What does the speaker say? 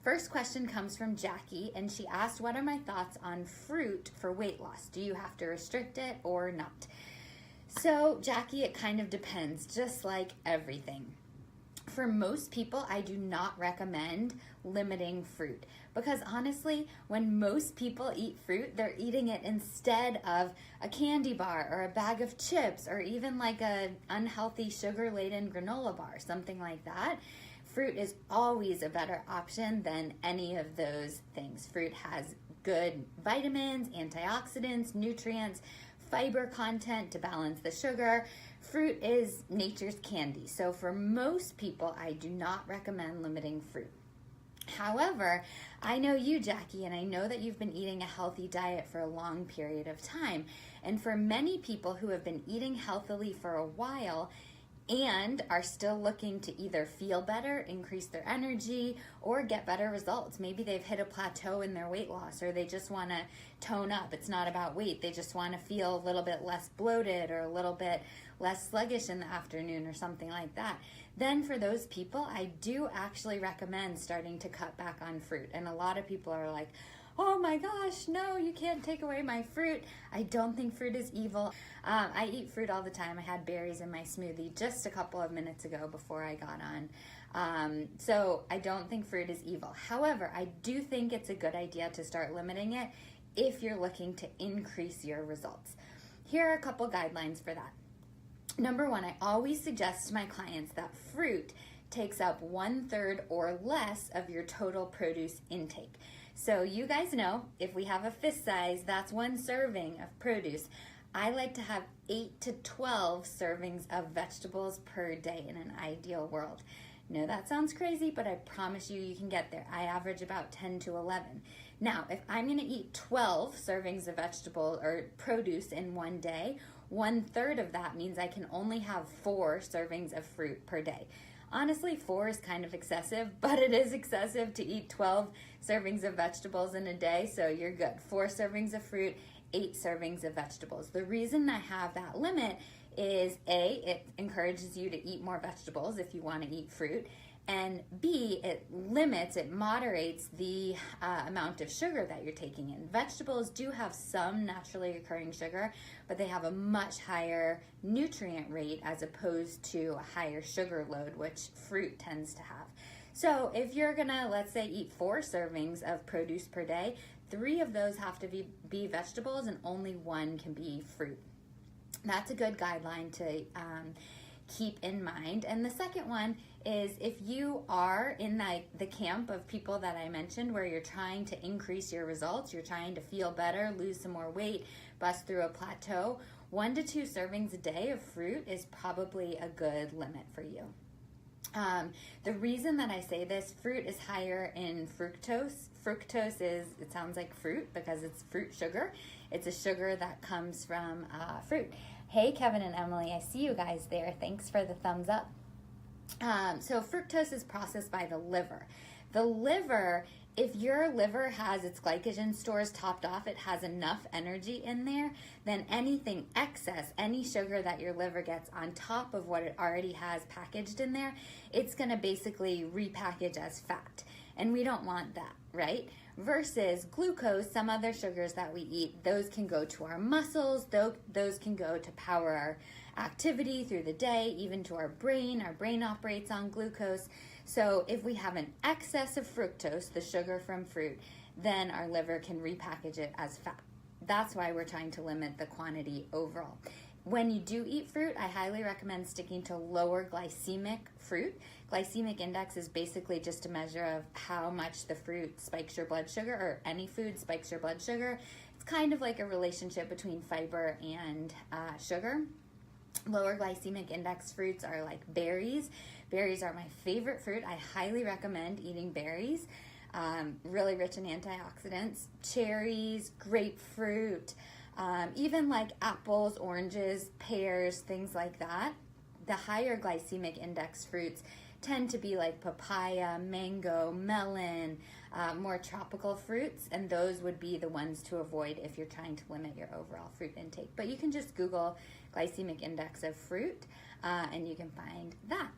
first question comes from Jackie, and she asked, what are my thoughts on fruit for weight loss? Do you have to restrict it or not? So, Jackie, it kind of depends, just like everything. For most people, I do not recommend limiting fruit because honestly, when most people eat fruit, they're eating it instead of a candy bar or a bag of chips or even like a unhealthy sugar-laden granola bar, something like that. Fruit is always a better option than any of those things. Fruit has good vitamins, antioxidants, nutrients, fiber content to balance the sugar. Fruit is nature's candy. So for most people, I do not recommend limiting fruit. However, I know you, Jackie, and I know that you've been eating a healthy diet for a long period of time. And for many people who have been eating healthily for a while and are still looking to either feel better, increase their energy, or get better results. Maybe they've hit a plateau in their weight loss, or they just want to tone up. It's not about weight. They just want to feel a little bit less bloated or a little bit less sluggish in the afternoon or something like that. Then for those people, I do actually recommend starting to cut back on fruit. And a lot of people are like, oh my gosh, no, you can't take away my fruit. I don't think fruit is evil. I eat fruit all the time. I had berries in my smoothie just a couple of minutes ago before I got on. So I don't think fruit is evil. However, I do think it's a good idea to start limiting it if you're looking to increase your results. Here are a couple guidelines for that. Number one, I always suggest to my clients that fruit takes up 1/3 or less of your total produce intake. So you guys know, if we have a fist size, that's 1 serving of produce. I like to have 8 to 12 servings of vegetables per day in an ideal world. No, that sounds crazy, but I promise you, you can get there. I average about 10 to 11. Now, if I'm gonna eat 12 servings of vegetable or produce in one day, 1/3 of that means I can only have 4 servings of fruit per day. Honestly, 4 is kind of excessive, but it is excessive to eat 12 servings of vegetables in a day, so you're good. 4 servings of fruit, 8 servings of vegetables. The reason I have that limit is A, it encourages you to eat more vegetables if you want to eat fruit, and B, it moderates the amount of sugar that you're taking in. Vegetables do have some naturally occurring sugar, but they have a much higher nutrient rate as opposed to a higher sugar load, which fruit tends to have. So if you're gonna, let's say, eat 4 servings of produce per day, 3 of those have to be vegetables and only 1 can be fruit. That's a good guideline to keep in mind. And the second one is if you are in the camp of people that I mentioned where you're trying to increase your results, you're trying to feel better, lose some more weight, bust through a plateau, 1 to 2 servings a day of fruit is probably a good limit for you. The reason that I say this, fruit is higher in fructose. Fructose is, it sounds like fruit because it's fruit sugar. It's a sugar that comes from fruit. Hey, Kevin and Emily, I see you guys there. Thanks for the thumbs up. So fructose is processed by the liver. The liver, if your liver has its glycogen stores topped off, it has enough energy in there, then anything excess, any sugar that your liver gets on top of what it already has packaged in there, it's gonna basically repackage as fat. And we don't want that, right? Versus glucose, some other sugars that we eat, those can go to our muscles, those can go to power our activity through the day, even to our brain. Our brain operates on glucose. So if we have an excess of fructose, the sugar from fruit, then our liver can repackage it as fat. That's why we're trying to limit the quantity overall. When you do eat fruit, I highly recommend sticking to lower glycemic fruit. Glycemic index is basically just a measure of how much the fruit spikes your blood sugar, or any food spikes your blood sugar. It's kind of like a relationship between fiber and sugar. Lower glycemic index fruits are like berries. Berries are my favorite fruit. I highly recommend eating berries. Really rich in antioxidants. Cherries, grapefruit, even like apples, oranges, pears, things like that. The higher glycemic index fruits tend to be like papaya, mango, melon, more tropical fruits, and those would be the ones to avoid if you're trying to limit your overall fruit intake. But you can just Google glycemic index of fruit and you can find that.